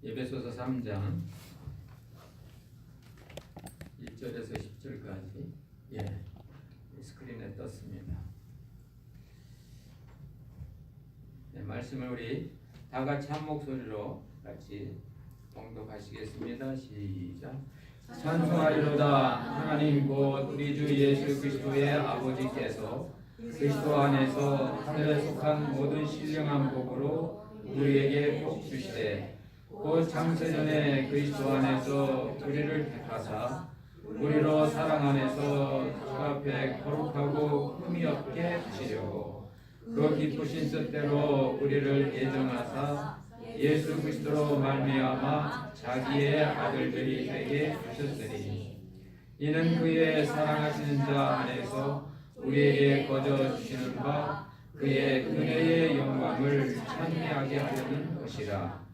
에베소서 3장 1절에서 10절까지 스크린에 떴습니다. 말씀을 우리 다 같이 한 목소리로 같이 봉독하시겠습니다. 시작. 찬송하리로다. 하나님 곧 우리 주 예수 그리스도의 아버지께서 그리스도 안에서 하늘에 속한 모든 신령한 복으로 우리에게 복 주시되 곧 창세전에 그리스도 안에서 우리를 택하사 우리로 사랑 안에서 주 앞에 거룩하고 흠이 없게 하시려고 그 기쁘신 뜻대로 우리를 예정하사 예수 그리스도로 말미암아 자기의 아들들이 되게 하셨으니 이는 그의 사랑하시는 자 안에서 우리에게 거저 주시는 바 그의 은혜의 영광을 찬미하게 하려는 것이라.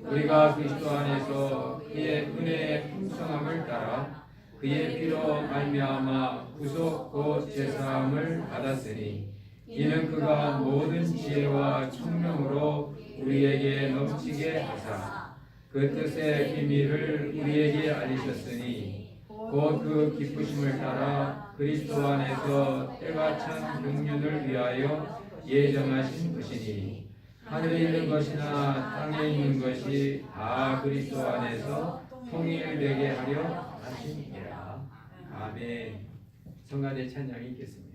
우리가 그리스도 안에서 그의 은혜의 풍성함을 따라 그의 피로 말미암아 구속 곧 제사함을 받았으니 이는 그가 모든 지혜와 총명으로 우리에게 넘치게 하사 그 뜻의 비밀을 우리에게 알리셨으니 곧 그 기쁘심을 따라 그리스도 안에서 때가 찬 경륜을 위하여 예정하신 것이니 하늘에 있는 것이나 땅에 있는 것이 다 그리스도 안에서 통일되게 하려 하심이라. 아멘. 성가대 찬양이 있겠습니다.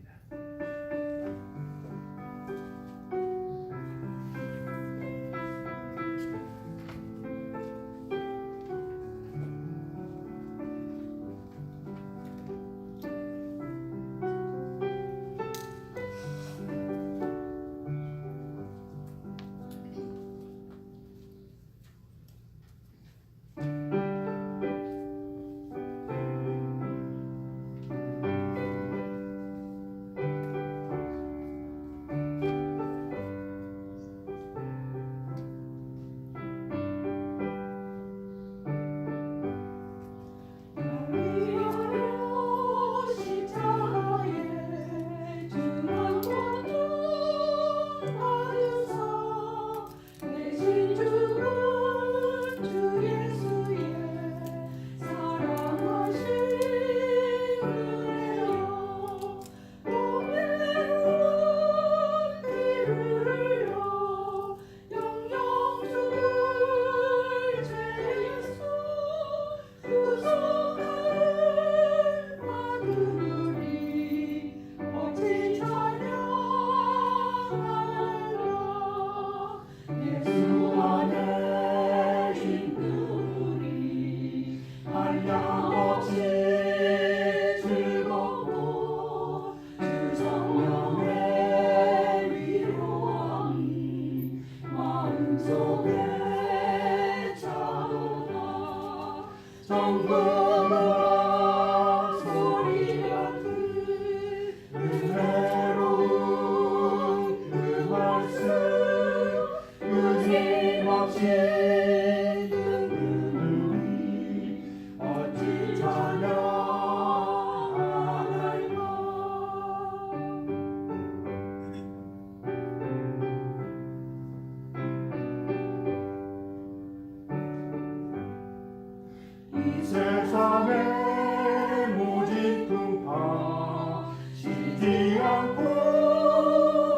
이 세상의 모진 풍파 쉬지 않고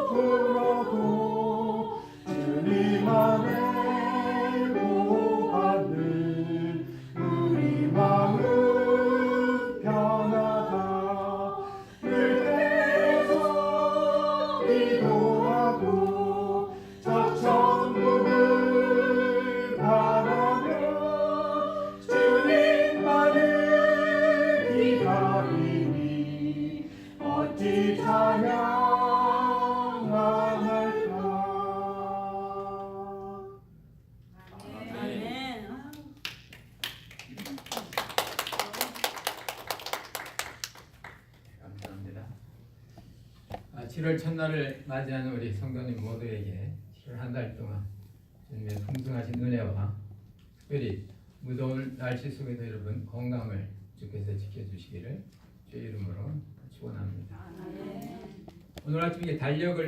불어도 주님 안에 보호받는 우리 마음 편하다. 늘 깨서 기도하고 저천국을 바라며 어찌 찬양할까. 아멘. 감사합니다. 7월 첫날을 맞이하는 우리 성도님 모두에게 7월 한 달 동안 주님의 풍성하신 은혜와 특별히 무더운 날씨 속에서 여러분 건강을 주께서 지켜주시기를 주의 이름으로 축원합니다. 오늘 아침에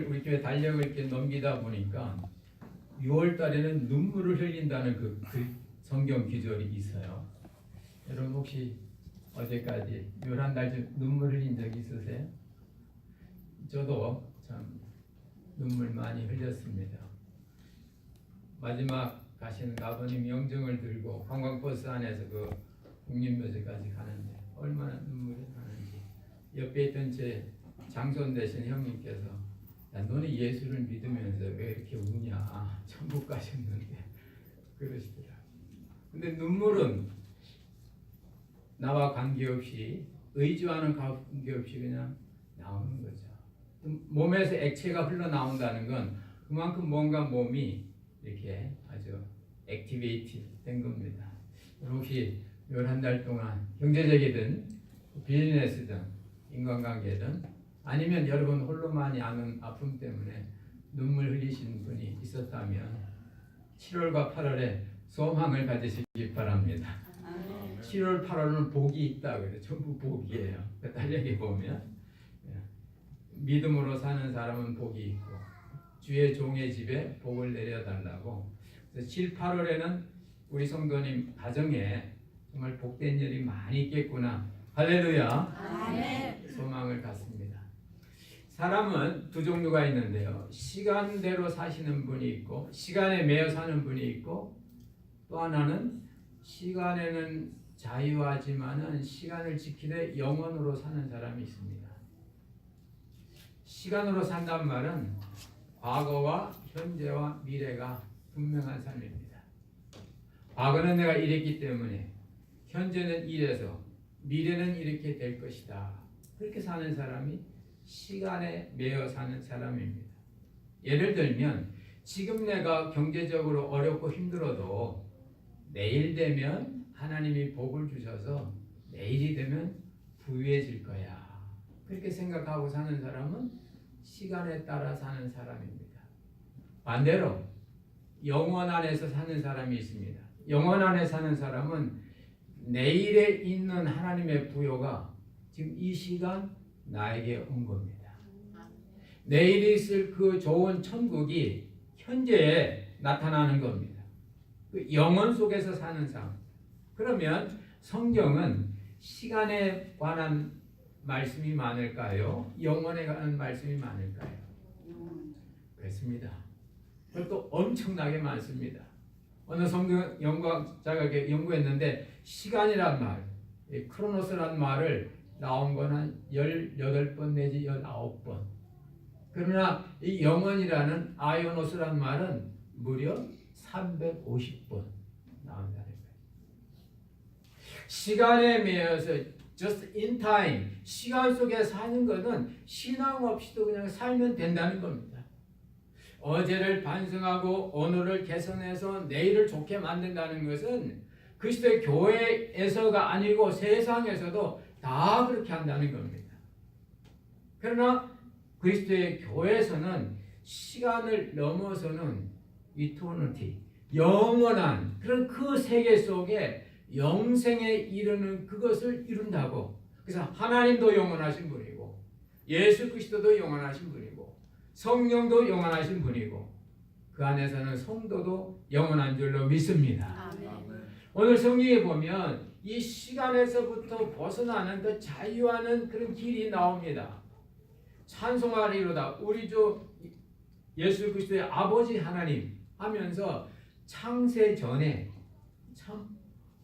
우리 교회 달력을 이렇게 넘기다 보니까 6월 달에는 눈물을 흘린다는 그 성경 기절이 있어요. 여러분 혹시 어제까지 11달 눈물 흘린 적 있으세요? 저도 참 눈물 많이 흘렸습니다. 마지막 가시는 아버님 영정을 들고 관광버스 안에서 그 국립묘지까지 가는데 얼마나 눈물이 나는지, 옆에 있던 제 장손 되신 형님께서 야, 너는 예수를 믿으면서 왜 이렇게 우냐, 천국 가셨는데 그러시더라고요. 근데 눈물은 나와 관계없이, 의지와는 관계없이 그냥 나오는 거죠. 몸에서 액체가 흘러나온다는 건 그만큼 뭔가 몸이 이렇게 아주 액티베이트 된 겁니다. 혹시 11달 동안 경제적이든 비즈니스든 인간관계든 아니면 여러분 홀로만이 아는 아픔 때문에 눈물 흘리신 분이 있었다면 7월과 8월에 소망을 가지시기 바랍니다. 7월, 8월은 복이 있다 그래요. 전부 복이에요. 그 달력에 보면 믿음으로 사는 사람은 복이 있고 주의 종의 집에 복을 내려달라고. 그래서 7, 8월에는 우리 성도님 가정에 정말 복된 일이 많이 있겠구나. 할렐루야. 아멘. 소망을 갖습니다. 사람은 두 종류가 있는데요. 시간대로 사시는 분이 있고 시간에 매여 사는 분이 있고, 또 하나는 시간에는 자유하지만은 시간을 지키되 영원으로 사는 사람이 있습니다. 시간으로 산단 말은 과거와 현재와 미래가 분명한 삶입니다. 과거는 내가 이랬기 때문에, 현재는 이래서, 미래는 이렇게 될 것이다. 그렇게 사는 사람이 시간에 매여 사는 사람입니다. 예를 들면 지금 내가 경제적으로 어렵고 힘들어도 내일 되면 하나님이 복을 주셔서 내일이 되면 부유해질 거야. 그렇게 생각하고 사는 사람은 시간에 따라 사는 사람입니다. 반대로 영원 안에서 사는 사람이 있습니다. 영원 안에 사는 사람은 내일에 있는 하나님의 부요가 지금 이 시간 나에게 온 겁니다. 내일이 있을 그 좋은 천국이 현재에 나타나는 겁니다. 그 영원 속에서 사는 삶. 그러면 성경은 시간에 관한 말씀이 많을까요? 영원에 관한 말씀이 많을까요? 그렇습니다. 그것도 엄청나게 많습니다. 어느 성경 연구자가 연구했는데 시간이란 말, 크로노스란 말을 나온 건 한 18번 내지 19번. 그러나 이 영원이라는 아이오노스란 말은 무려 350번 나온다는 거예요. 시간에 매여서 just in time, 시간 속에 사는 것은 신앙 없이도 그냥 살면 된다는 겁니다. 어제를 반성하고 오늘을 개선해서 내일을 좋게 만든다는 것은 그리스도의 교회에서가 아니고 세상에서도 다 그렇게 한다는 겁니다. 그러나 그리스도의 교회에서는 시간을 넘어서는 이터니티, 영원한 그런 그 세계 속에 영생에 이르는 그것을 이룬다고. 그래서 하나님도 영원하신 분이고 예수 그리스도도 영원하신 분이고 성령도 영원하신 분이고 그 안에서는 성도도 영원한 줄로 믿습니다. 아멘. 오늘 성경에 보면 이 시간에서부터 벗어나는 그 자유하는 그런 길이 나옵니다. 찬송하리로다 우리 주 예수 그리스도의 아버지 하나님 하면서 창세 전에, 참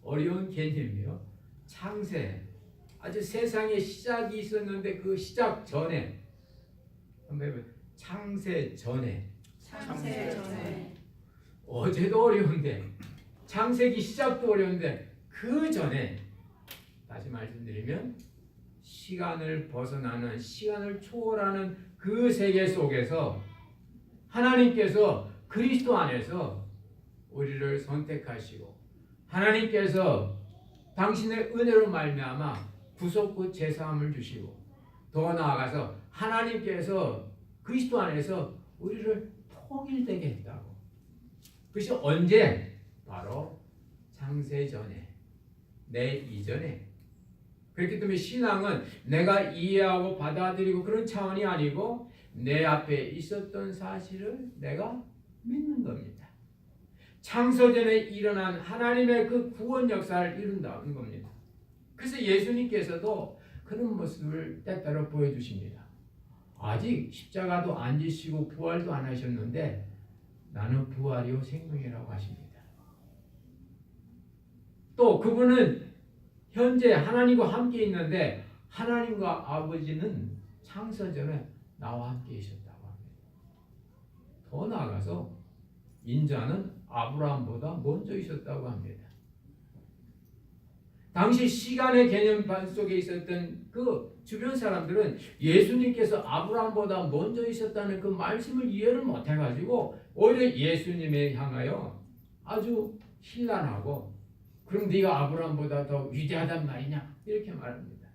어려운 개념이요. 창세, 아주 세상에 시작이 있었는데 그 시작 전에, 한번 해봐요. 창세 전에. 창세 전에. 어제도 어려운데, 창세기 시작도 어려운데 그 전에, 다시 말씀드리면 시간을 벗어나는, 시간을 초월하는 그 세계 속에서 하나님께서 그리스도 안에서 우리를 선택하시고 하나님께서 당신의 은혜로 말미암아 구속과 제사함을 주시고 더 나아가서 하나님께서 그리스도 안에서 우리를 통일되게 했다고. 그것이 언제? 바로 창세 전에, 내 이전에. 그렇기 때문에 신앙은 내가 이해하고 받아들이고 그런 차원이 아니고 내 앞에 있었던 사실을 내가 믿는 겁니다. 창세전에 일어난 하나님의 그 구원 역사를 이룬다는 겁니다. 그래서 예수님께서도 그런 모습을 때때로 보여주십니다. 아직 십자가도 안 지시고 부활도 안 하셨는데 나는 부활이요 생명이라고 하십니다. 또 그분은 현재 하나님과 함께 있는데 하나님과 아버지는 창세전에 나와 함께 있었다고 합니다. 더 나아가서 인자는 아브라함보다 먼저 있었다고 합니다. 당시 시간의 개념 속에 있었던 그 주변 사람들은 예수님께서 아브라함보다 먼저 있었다는 그 말씀을 이해를 못해가지고 오히려 예수님에 향하여 아주 신란하고 그럼 네가 아브라함보다 더 위대하단 말이냐 이렇게 말합니다.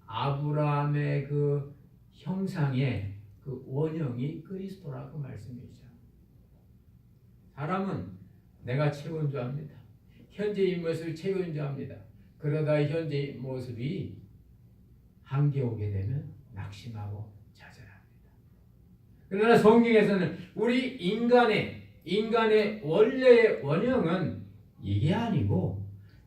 아브라함의 그 형상의 그 원형이 그리스도라고 말씀이죠. 사람은 내가 최고인 줄 압니다. 현재의 모습을 최고인 줄 압니다. 그러다 현재의 모습이 한계 오게 되면 낙심하고 좌절합니다. 그러나 성경에서는 우리 인간의 원래의 원형은 이게 아니고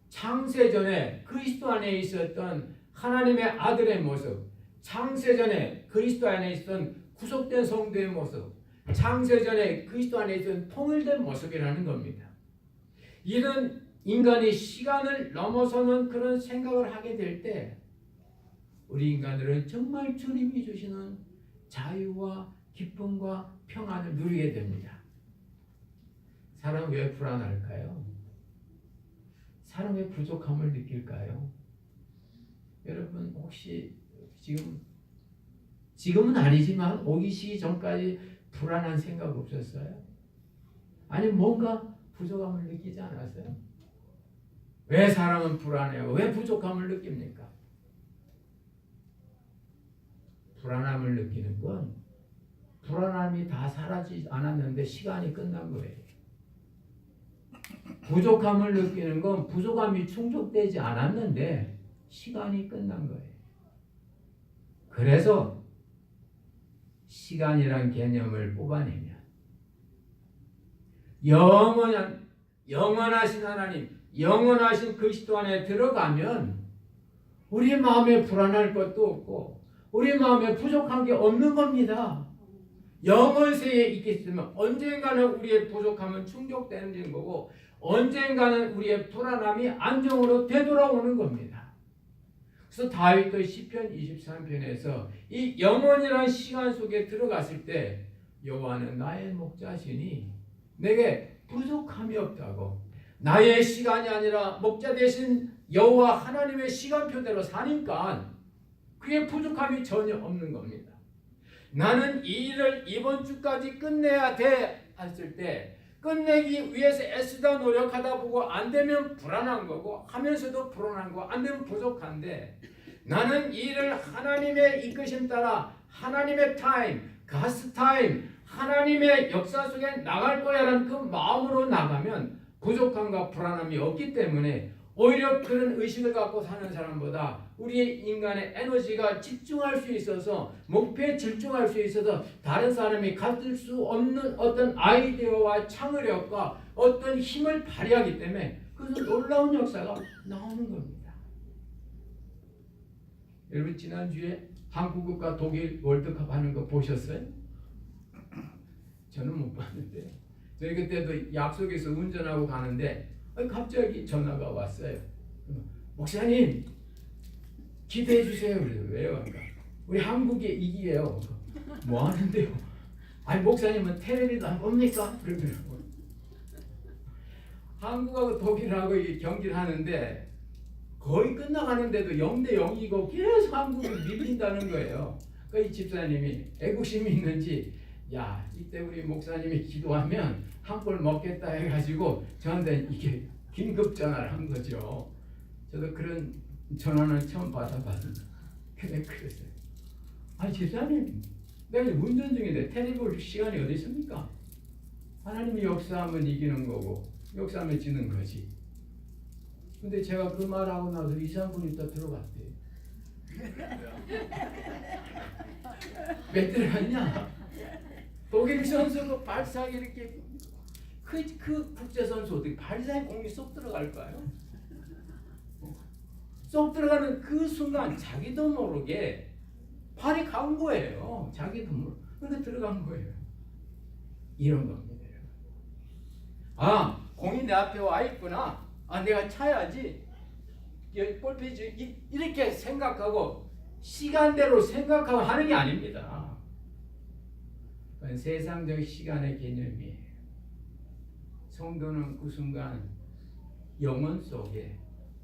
창세전에 그리스도 안에 있었던 하나님의 아들의 모습, 창세전에 그리스도 안에 있었던 구속된 성도의 모습, 창세전에 그리스도 안에 있었던 통일된 모습이라는 겁니다. 이런 인간이 시간을 넘어서는 그런 생각을 하게 될 때 우리 인간들은 정말 주님이 주시는 자유와 기쁨과 평안을 누리게 됩니다. 사람 왜 불안할까요? 사람 왜 부족함을 느낄까요? 여러분 혹시 지금은 아니지만 오기 전까지 불안한 생각 없었어요? 아니 뭔가 부족함을 느끼지 않았어요? 왜 사람은 불안해요? 왜 부족함을 느낍니까? 불안함을 느끼는 건 불안함이 다 사라지지 않았는데 시간이 끝난 거예요. 부족함을 느끼는 건 부족함이 충족되지 않았는데 시간이 끝난 거예요. 그래서 시간이란 개념을 뽑아내면 영원하신 하나님, 영원하신 그리스도 안에 들어가면 우리 마음에 불안할 것도 없고 우리 마음에 부족한 게 없는 겁니다. 영원세에 있겠으면 언젠가는 우리의 부족함은 충족되는 거고 언젠가는 우리의 불안함이 안정으로 되돌아오는 겁니다. 그래서 다윗도 시편 23편에서 이 영원이라는 시간 속에 들어갔을 때 여호와는 나의 목자시니 내게 부족함이 없다고, 나의 시간이 아니라 목자 되신 여호와 하나님의 시간표대로 사니까 그게 부족함이 전혀 없는 겁니다. 나는 이 일을 이번 주까지 끝내야 돼 했을 때 끝내기 위해서 애쓰다 노력하다 보고 안 되면 불안한 거고 하면서도 불안한 거, 안 되면 부족한데 나는 이 일을 하나님의 이끄심 따라 하나님의 타임, 가스 타임, 하나님의 역사 속에 나갈 거야라는 그 마음으로 나가면 부족함과 불안함이 없기 때문에 오히려 그런 의식을 갖고 사는 사람보다 우리의 인간의 에너지가 집중할 수 있어서 목표에 집중할 수 있어서 다른 사람이 가질 수 없는 어떤 아이디어와 창의력과 어떤 힘을 발휘하기 때문에 그래서 놀라운 역사가 나오는 겁니다. 여러분 지난주에 한국과 독일 월드컵 하는 거 보셨어요? 저는 못 봤는데 저희 그때도 약속해서 운전하고 가는데 갑자기 전화가 왔어요. 목사님 기대해 주세요. 그래서 왜요? 그러니까 우리 한국에 이기게요. 뭐 하는데요? 아니 목사님은 텔레비도 안 봅니까? 그러더라고요. 한국하고 독일하고 경기를 하는데 거의 끝나가는데도 0-0이고 계속 한국을 밀린다는 거예요. 그러니까 이 집사님이 애국심이 있는지 야 이때 우리 목사님이 기도하면 한 골 먹겠다 해가지고 저한테 이게 긴급 전화를 한 거죠. 저도 그런 전화는 처음 받아봤는데 근데 그랬어요. 아니 집사님 내가 운전 중인데 텔레비 볼 시간이 어디 있습니까? 하나님이 역사하면 이기는 거고 역사하면 지는 거지. 근데 제가 그 말하고 나서 2-3분 있다 들어갔대요. 왜 들어갔냐? 독일 선수가 발사하게 이렇게 그 국제선수 어떻게 발 사이 공이 쏙 들어갈까요? 쏙 들어가는 그 순간 자기도 모르게 발이 간 거예요. 자기도 모르게. 그러니까 들어간 거예요. 이런 겁니다. 아, 공이 내 앞에 와 있구나. 아, 내가 차야지. 볼페이지 이렇게 생각하고 시간대로 생각하고 하는 게 아닙니다. 그건 세상적 시간의 개념이에요. 성도는 그 순간 영혼 속에,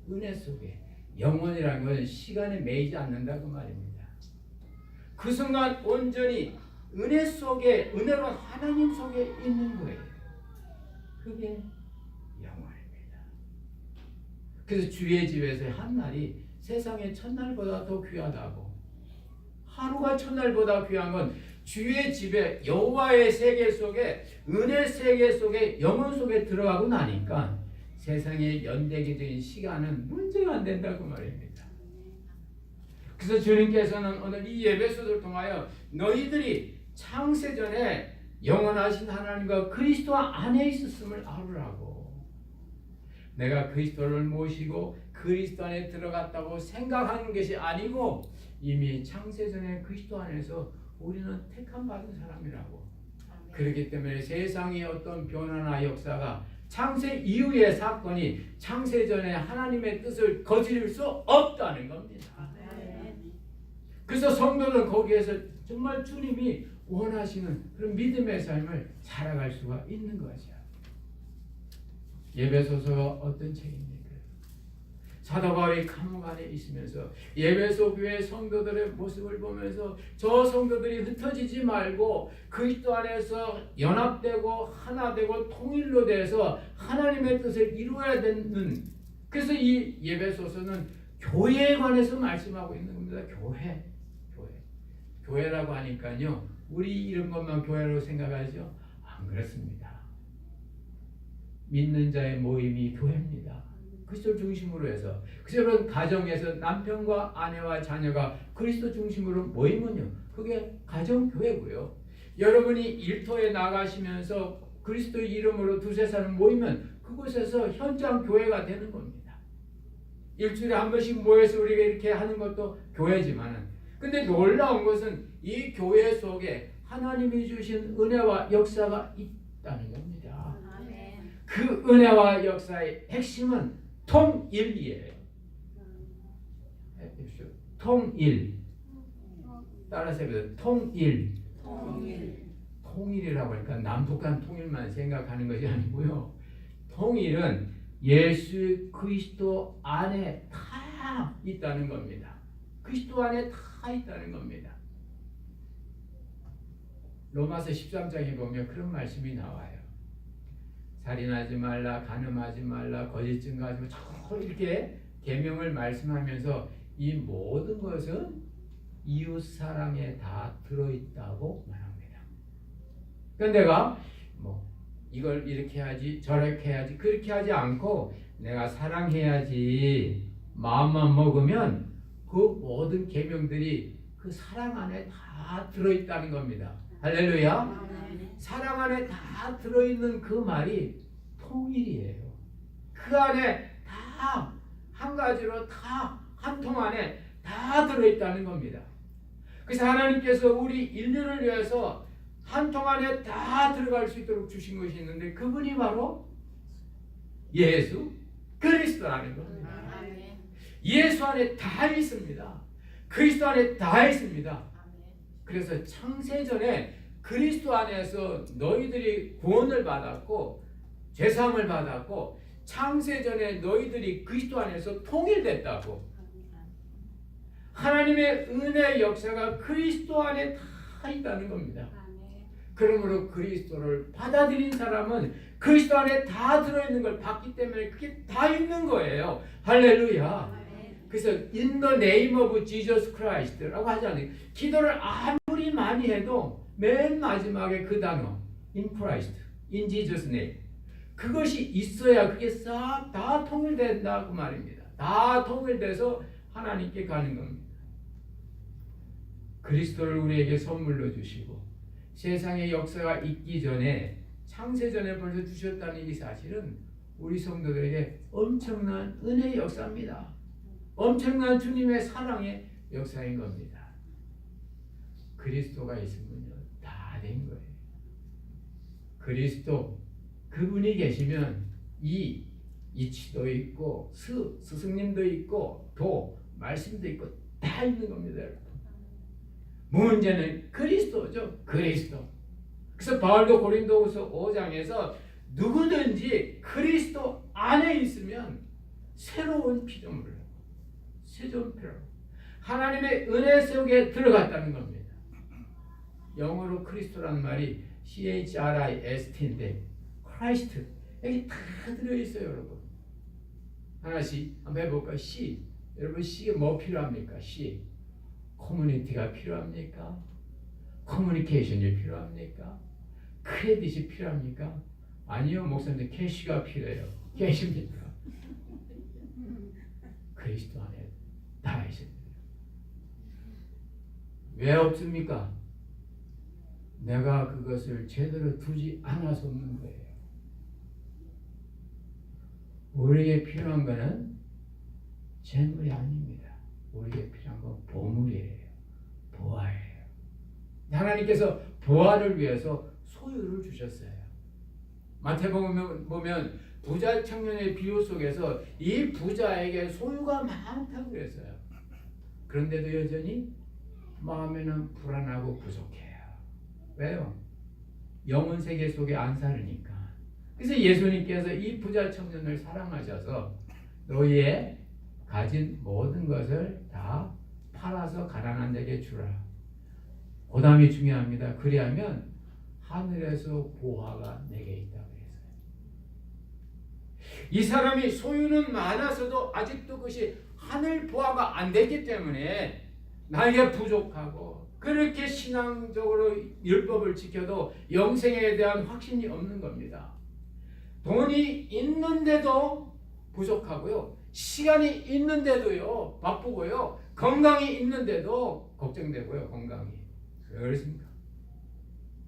은혜 속에, 영혼이라는 것은 시간에 매이지 않는다 그 말입니다. 그 순간 온전히 은혜 속에, 은혜로 하나님 속에 있는 거예요. 그게 영원입니다. 그래서 주의 집에서의 한 날이 세상의 첫날보다 더 귀하다고. 하루가 첫날보다 귀한 건 주의 집에 여호와의 세계 속에, 은혜 세계 속에, 영혼 속에 들어가고 나니까 세상의 연대기적인 시간은 문제가 안 된다고 말입니다. 그래서 주님께서는 오늘 이 예배소를 통하여 너희들이 창세전에 영원하신 하나님과 그리스도 안에 있었음을 알으라고. 내가 그리스도를 모시고 그리스도 안에 들어갔다고 생각하는 것이 아니고 이미 창세전에 그리스도 안에서 우리는 택함 받은 사람이라고. 그렇기 때문에 세상의 어떤 변화나 역사가 창세 이후의 사건이 창세전에 하나님의 뜻을 거스릴 수 없다는 겁니다. 그래서 성도는 거기에서 정말 주님이 원하시는 그런 믿음의 삶을 살아갈 수가 있는 거죠. 예배소서가 어떤 책입니까? 사도 바울이 감옥 안에 있으면서 예배소 교회 성도들의 모습을 보면서 저 성도들이 흩어지지 말고 그리스도 안에서 연합되고 하나 되고 통일로 돼서 하나님의 뜻을 이루어야 되는, 그래서 이 예배소서는 교회에 관해서 말씀하고 있는 겁니다. 교회라고 하니까요, 우리 이런 것만 교회로 생각하죠? 안 그렇습니다. 믿는 자의 모임이 교회입니다. 그리스도 중심으로 해서. 그래서 여러분 가정에서 남편과 아내와 자녀가 그리스도 중심으로 모이면요, 그게 가정교회고요. 여러분이 일터에 나가시면서 그리스도 이름으로 두세 사람 모이면 그곳에서 현장 교회가 되는 겁니다. 일주일에 한 번씩 모여서 우리가 이렇게 하는 것도 교회지만은, 근데 놀라운 것은 이 교회 속에 하나님이 주신 은혜와 역사가 있다는 겁니다. 그 은혜와 역사의 핵심은 통일이에요. 통일. 따라서 해보세요. 통일이라고 하니까 남북한 통일만 생각하는 것이 아니고요. 통일은 예수 그리스도 안에 다 있다는 겁니다. 그리스도 안에 다 있다는 겁니다. 로마서 13장에 보면 그런 말씀이 나와요. 살인하지 말라, 간음하지 말라, 거짓 증거하지 말라, 이렇게 계명을 말씀하면서 이 모든 것은 이웃 사랑에 다 들어있다고 말합니다. 그러니까 내가 이걸 이렇게 해야지, 저렇게 해야지, 그렇게 하지 않고 내가 사랑해야지 마음만 먹으면 그 모든 계명들이 그 사랑 안에 다 들어있다는 겁니다. 할렐루야. 사랑 안에 다 들어있는 그 말이 통일이에요. 그 안에 다 한 가지로 다 한 통 안에 다 들어있다는 겁니다. 그래서 하나님께서 우리 인류를 위해서 한 통 안에 다 들어갈 수 있도록 주신 것이 있는데 그분이 바로 예수 그리스도라는 겁니다. 예수 안에 다 있습니다. 그리스도 안에 다 있습니다. 그래서 창세전에 그리스도 안에서 너희들이 구원을 받았고 죄사함을 받았고 창세전에 너희들이 그리스도 안에서 통일됐다고. 하나님의 은혜의 역사가 그리스도 안에 다 있다는 겁니다. 그러므로 그리스도를 받아들인 사람은 그리스도 안에 다 들어있는 걸 봤기 때문에 그게 다 있는 거예요. 할렐루야. 그래서 in the name of Jesus Christ라고 하지 않아요. 기도를 아무리 많이 해도 맨 마지막에 그 단어 in Christ, in Jesus name, 그것이 있어야 그게 싹 다 통일된다고 말입니다. 다 통일돼서 하나님께 가는 겁니다. 그리스도를 우리에게 선물로 주시고 세상의 역사가 있기 전에 창세전에 벌써 주셨다는 이 사실은 우리 성도들에게 엄청난 은혜의 역사입니다. 엄청난 주님의 사랑의 역사인 겁니다. 그리스도가 있으면요 다 된 거예요. 그리스도 그분이 계시면 이치도 있고 스승님도 있고 도 말씀도 있고 다 있는 겁니다. 여러분. 문제는 그리스도죠. 그리스도. 그래서 바울도 고린도후서 5장에서 누구든지 그리스도 안에 있으면 새로운 피조물로 새로운 피로 하나님의 은혜 속에 들어갔다는 겁니다. 영어로 크리스토라는 말이 CHRIST인데 크라이스트 여기 다 들어있어요. 여러분 하나씩 한번 해볼까요? C 여러분 C에 뭐 필요합니까? C 커뮤니티가 필요합니까? 커뮤니케이션이 필요합니까? 크레딧이 필요합니까? 아니요 목사님 캐시가 필요해요. 캐시입니까? 그리스도 안에 다 있습니다. 왜 없습니까? 내가 그것을 제대로 두지 않아서 없는 거예요. 우리에게 필요한 것은 재물이 아닙니다. 우리에게 필요한 건 보물이에요. 보화예요. 하나님께서 보화를 위해서 소유를 주셨어요. 마태복음 보면 부자 청년의 비유 속에서 이 부자에게 소유가 많다고 그랬어요. 그런데도 여전히 마음에는 불안하고 부족해요. 왜요? 영혼 세계 속에 안 살으니까. 그래서 예수님께서 이 부자 청년을 사랑하셔서 너희의 가진 모든 것을 다 팔아서 가난한 자에게 주라. 고담이 중요합니다. 그리하면 하늘에서 보화가 내게 있다고 했어요. 이 사람이 소유는 많아서도 아직도 그것이 하늘 보화가 안 됐기 때문에 나에게 부족하고 그렇게 신앙적으로 율법을 지켜도 영생에 대한 확신이 없는 겁니다. 돈이 있는데도 부족하고요. 시간이 있는데도요. 바쁘고요. 건강이 있는데도 걱정되고요. 건강이. 왜 그렇습니까?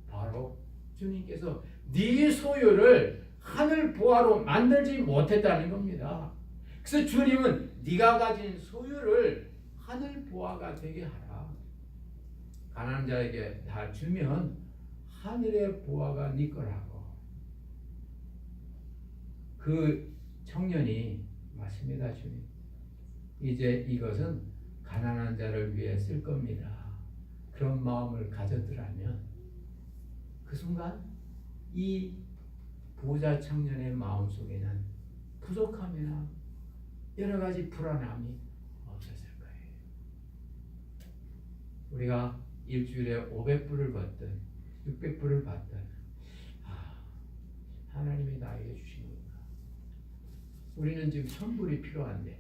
바로 주님께서 네 소유를 하늘 보화로 만들지 못했다는 겁니다. 그래서 주님은 네가 가진 소유를 하늘 보화가 되게 하라. 가난한 자에게 다 주면 하늘의 보화가 네 거라고. 그 청년이 맞습니다. 주님. 이제 이것은 가난한 자를 위해 쓸 겁니다. 그런 마음을 가졌더라면 그 순간 이 부자 청년의 마음속에는 부족함이나 여러 가지 불안함이 없었을 거예요. 우리가 일주일에 500불을 받든 600불을 받든 하나님이 나에게 주시는구나. 우리는 지금 1000불이 필요한데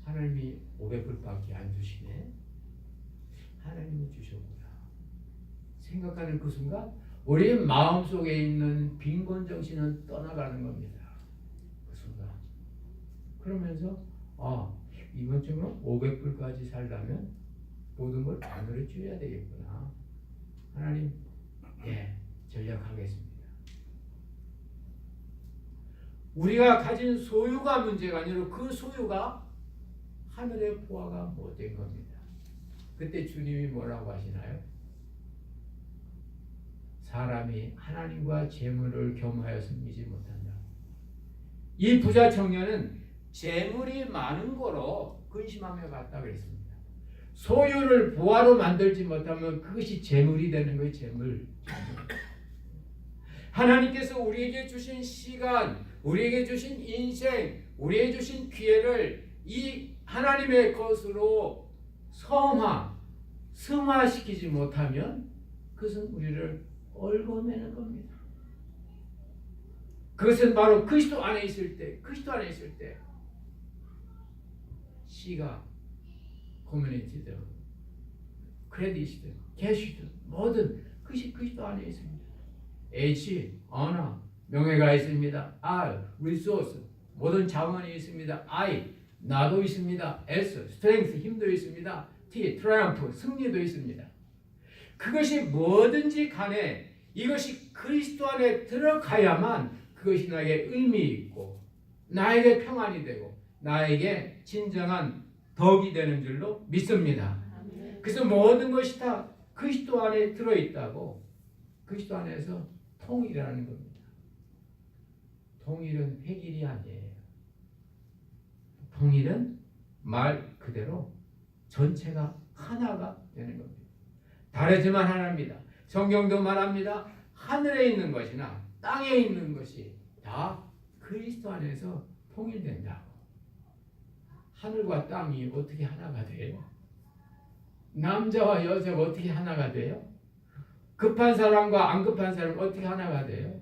하나님이 500불밖에 안 주시네. 하나님이 주셨구나. 생각하는 그 순간 우리 마음속에 있는 빈곤정신은 떠나가는 겁니다. 그 순간. 그러면서 이번 주는 500불까지 살려면 모든 걸 반으로 줄여야 되겠구나. 하나님 전략하겠습니다. 우리가 가진 소유가 문제가 아니라 그 소유가 하늘의 보화가 못된 겁니다. 그때 주님이 뭐라고 하시나요? 사람이 하나님과 재물을 겸하여 섬기지 못한다. 이 부자 청년은 재물이 많은 거로 근심하며 갔다 그랬습니다. 소유를 보화로 만들지 못하면 그것이 재물이 되는 거예요. 재물. 하나님께서 우리에게 주신 시간, 우리에게 주신 인생, 우리에게 주신 기회를 이 하나님의 것으로 승화시키지 못하면 그것은 우리를 얽어매는 겁니다. 그것은 바로 그리스도 안에 있을 때, C가 커뮤니티든 크레딧이든 캐시든 뭐든 그것이 그리스도 안에 있습니다. H, 언어, 명예가 있습니다. R, resource, 모든 자원이 있습니다. I, 나도 있습니다. S, strength, 힘도 있습니다. T, triumph, 승리도 있습니다. 그것이 뭐든지 간에 이것이 그리스도 안에 들어가야만 그것이 나에게 의미 있고 나에게 평안이 되고 나에게 진정한 덕이 되는 줄로 믿습니다. 그래서 모든 것이 다 그리스도 안에 들어있다고 그리스도 안에서 통일이라는 겁니다. 통일은 획일이 아니에요. 통일은 말 그대로 전체가 하나가 되는 겁니다. 다르지만 하나입니다. 성경도 말합니다. 하늘에 있는 것이나 땅에 있는 것이 다 그리스도 안에서 통일된다고. 하늘과 땅이 어떻게 하나가 돼요? 남자와 여자가 어떻게 하나가 돼요? 급한 사람과 안 급한 사람 어떻게 하나가 돼요?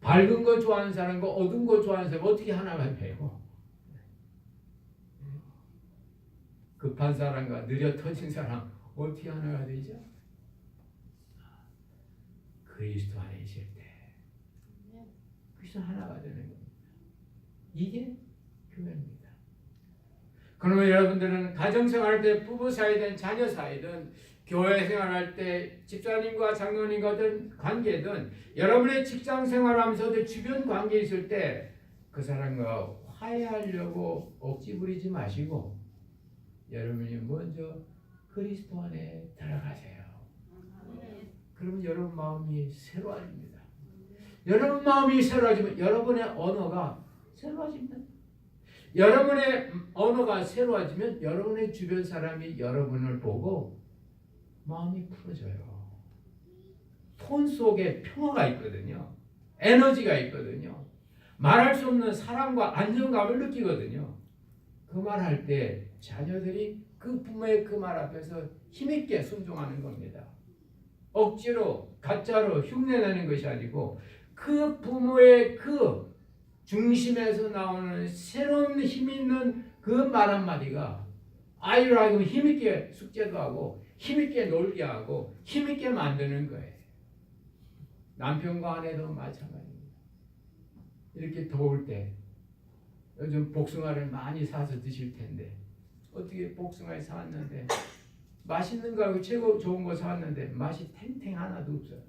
밝은 거 좋아하는 사람과 어두운 거 좋아하는 사람 어떻게 하나가 돼요? 급한 사람과 느려 터진 사람 어떻게 하나가 되죠? 그리스도 안에 있을 때 그리스도 하나가 되는 겁니다. 이게 교회입니다. 그러면 여러분들은 가정생활할 때 부부 사이든 자녀 사이든 교회 생활할 때 집사님과 장로님과 어떤 관계든 여러분의 직장 생활하면서도 주변 관계 있을 때 그 사람과 화해하려고 억지 부리지 마시고 여러분이 먼저 그리스도 안에 들어가세요. 그러면 여러분 마음이 새로워집니다. 여러분 마음이 새로워지면 여러분의 언어가 새로워집니다. 여러분의 언어가 새로워지면 여러분의 주변 사람이 여러분을 보고 마음이 풀어져요. 톤 속에 평화가 있거든요. 에너지가 있거든요. 말할 수 없는 사랑과 안정감을 느끼거든요. 그 말할 때 자녀들이 그 부모의 그 말 앞에서 힘있게 순종하는 겁니다. 억지로 가짜로 흉내내는 것이 아니고 그 부모의 그 중심에서 나오는 새로운 힘 있는 그 말 한마디가 아이를 하여금 힘있게 숙제도 하고 힘있게 놀게 하고 힘있게 만드는 거예요. 남편과 아내도 마찬가지입니다. 이렇게 더울 때 요즘 복숭아를 많이 사서 드실 텐데 어떻게 복숭아를 사왔는데 맛있는 거 하고 최고 좋은 거 사왔는데 맛이 탱탱 하나도 없어요.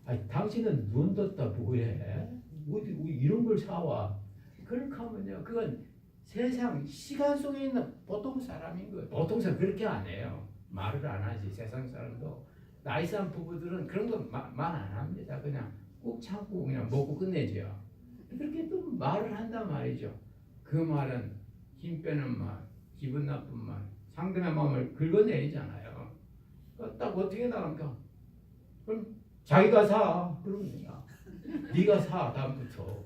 아니, 당신은 눈 떴다 뭐해? 어디 이런 걸 사와? 그렇게 하면요, 그건 세상 시간 속에 있는 보통 사람인 거예요. 보통 사람 그렇게 안 해요. 말을 안 하지. 세상 사람도 나이산 부부들은 그런 거 말 안 합니다. 그냥 꾹 참고 그냥 먹고 끝내죠. 그렇게 또 말을 한단 말이죠. 그 말은 힘 빼는 말, 기분 나쁜 말, 상대의 마음을 긁어내리잖아요. 딱 어떻게 나갈까? 그럼 자기가 사. 그러면 네가 사 다음부터.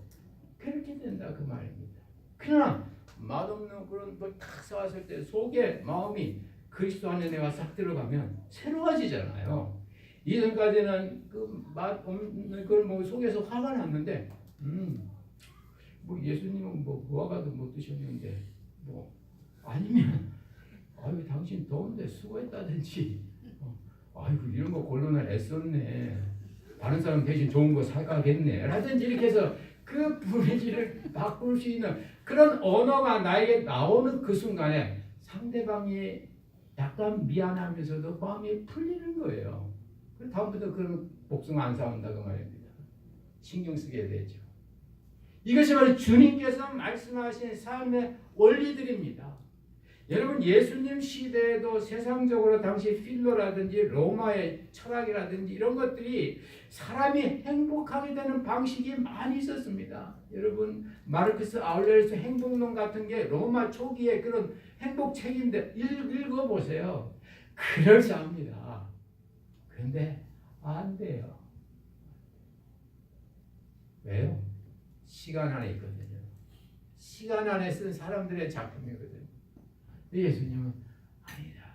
그렇게 된다 그 말입니다. 그러나 맛없는 그런 걸 탁 사왔을 때 속에 마음이 그리스도 안에 내가 싹 들어가면 새로워지잖아요. 이전까지는 그 맛 없는 걸 뭐 속에서 화가 났는데 뭐 예수님은 뭐 무화과도 못 드셨는데 뭐 아니면 아유 당신 더운데 수고했다든지 아이고 이런 거 골로나 애썼네 다른 사람 대신 좋은 거 사가겠네 라든지 이렇게 해서 그 분위기를 바꿀 수 있는 그런 언어가 나에게 나오는 그 순간에 상대방이 약간 미안하면서도 마음이 풀리는 거예요. 그래서 다음부터 그런 복숭아 안 사온다고 말입니다. 신경 쓰게 되죠. 이것이 바로 주님께서 말씀하신 삶의 원리들입니다. 여러분 예수님 시대에도 세상적으로 당시 필로라든지 로마의 철학이라든지 이런 것들이 사람이 행복하게 되는 방식이 많이 있었습니다. 여러분 마르크스 아울레리스 행복론 같은 게 로마 초기의 그런 행복책인데 읽어보세요. 그럴싸합니다. 그런데 안 돼요. 왜요? 시간 안에 있거든요. 시간 안에 쓴 사람들의 작품이거든요. 예수님은 아니다.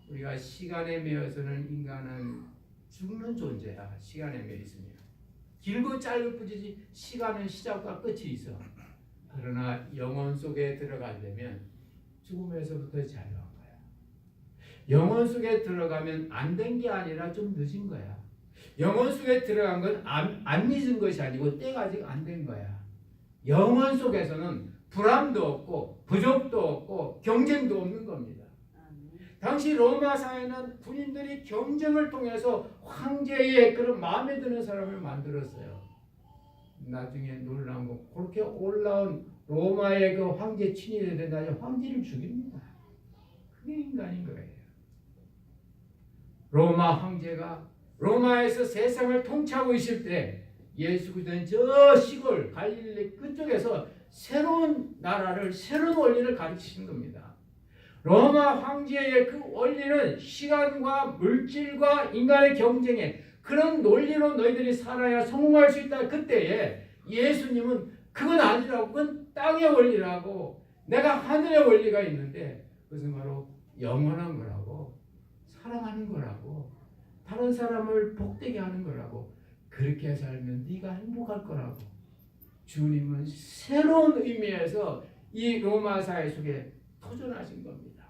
우리가 시간에 매여서는 인간은 죽는 존재야. 시간에 매여 있으면 길고 짧을 뿐이지 시간은 시작과 끝이 있어. 그러나 영혼 속에 들어가려면 죽음에서부터 자유한 거야. 영혼 속에 들어가면 안 된 게 아니라 좀 늦은 거야. 영혼 속에 들어간 건 안 늦은 것이 아니고 때가 아직 안 된 거야. 영혼 속에서는 불안도 없고 부족도 없고 경쟁도 없는 겁니다. 당시 로마 사회는 군인들이 경쟁을 통해서 황제의 그런 마음에 드는 사람을 만들었어요. 나중에 놀라운 거 그렇게 올라온 로마의 그 황제 친위에 된다면 황제를 죽입니다. 그게 인간인 거예요. 로마 황제가 로마에서 세상을 통치하고 있을 때 예수 그리스도는 저 시골 갈릴리 끝쪽에서 새로운 나라를 새로운 원리를 가르치신 겁니다. 로마 황제의 그 원리는 시간과 물질과 인간의 경쟁에 그런 논리로 너희들이 살아야 성공할 수 있다. 그때에 예수님은 그건 아니라고, 그건 땅의 원리라고, 내가 하늘의 원리가 있는데 그것은 바로 영원한 거라고, 사랑하는 거라고, 다른 사람을 복되게 하는 거라고, 그렇게 살면 네가 행복할 거라고 주님은 새로운 의미에서 이 로마 사회 속에 터전하신 겁니다.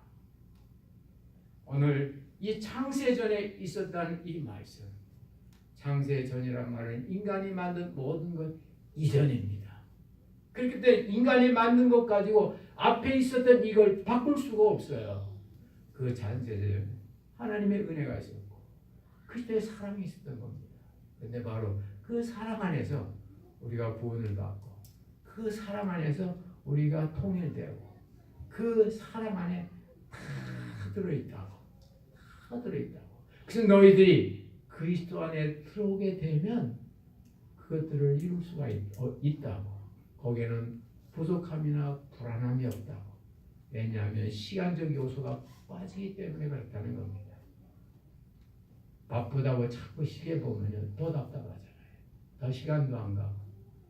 오늘 이 창세전에 있었던 이 말씀, 창세전이란 말은 인간이 만든 모든 것 이전입니다. 그렇기 때문에 인간이 만든 것 가지고 앞에 있었던 이걸 바꿀 수가 없어요. 그 창세전 하나님의 은혜가 있었고 그때의 사랑이 있었던 겁니다. 근데 바로 그 사랑 안에서 우리가 구원을 받고 그 사랑 안에서 우리가 통일되고 그 사랑 안에 다 들어있다고. 다 들어있다고. 그래서 너희들이 그리스도 안에 들어오게 되면 그것들을 이룰 수가 있다고. 거기에는 부족함이나 불안함이 없다고. 왜냐하면 시간적 요소가 빠지기 때문에 그렇다는 겁니다. 바쁘다고 자꾸 시계 보면 더 답답하잖아요. 더 시간도 안 가고.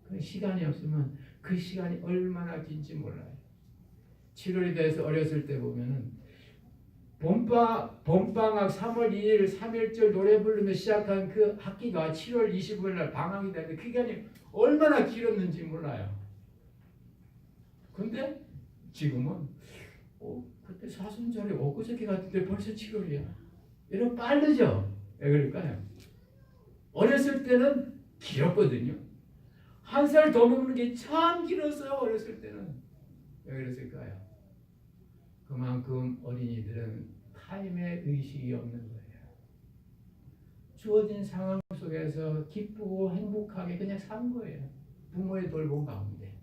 그 시간이 없으면 그 시간이 얼마나 긴지 몰라요. 7월이 돼서 어렸을 때 보면은 봄방학 3월 2일 3.1절 노래 부르며 시작한 그 학기가 7월 25일 날 방학이 되는데 그 기간이 얼마나 길었는지 몰라요. 근데 지금은 그때 사순절에 엊그저께 같은데 벌써 7월이야. 이러면 빠르죠? 왜 그럴까요? 어렸을 때는 길었거든요. 한 살 더 먹는 게 참 길었어요. 어렸을 때는. 왜 그랬을까요? 그만큼 어린이들은 타임의 의식이 없는 거예요. 주어진 상황 속에서 기쁘고 행복하게 그냥 산 거예요. 부모의 돌봄 가운데.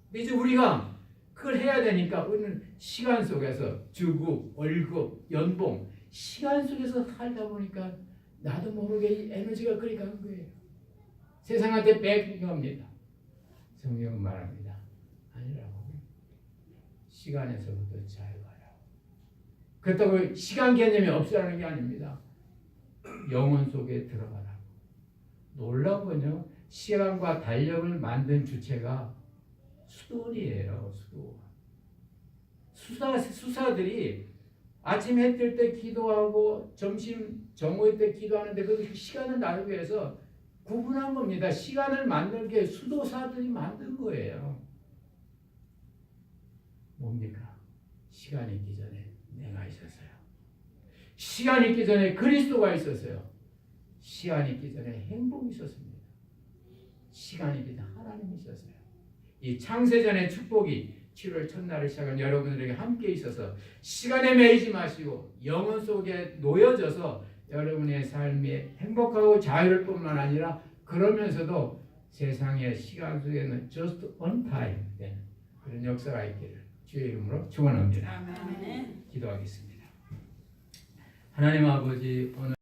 근데 이제 우리가 그걸 해야 되니까 우리는 시간 속에서 주급, 월급, 연봉 시간 속에서 살다 보니까 나도 모르게 이 에너지가 그리 가는 거예요. 세상한테 뺏긴 겁니다. 성경은 말합니다. 아니라고. 시간에서부터 자유하라. 그렇다고 시간 개념이 없으라는 게 아닙니다. 영혼 속에 들어가라. 놀라운 건요. 시간과 달력을 만든 주체가 수도원이에요. 수사들이 아침 해 뜰 때 기도하고 점심 정오일 때 기도하는데 그 시간을 나누기 위해서 구분한 겁니다. 시간을 만든 게 수도사들이 만든 거예요. 뭡니까? 시간이 있기 전에 내가 있었어요. 시간이 있기 전에 그리스도가 있었어요. 시간이 있기 전에 행복이 있었습니다. 시간이 있기 전에 하나님이 있었어요. 이 창세전의 축복이 7월 첫날을 시작한 여러분들에게 함께 있어서 시간에 매이지 마시고 영혼 속에 놓여져서 여러분의 삶이 행복하고 자유를 뿐만 아니라 그러면서도 세상의 시간 속에는 just on time 되는 그런 역사가 있기를 주의 이름으로 축원합니다. 아멘. 기도하겠습니다. 하나님 아버지 오늘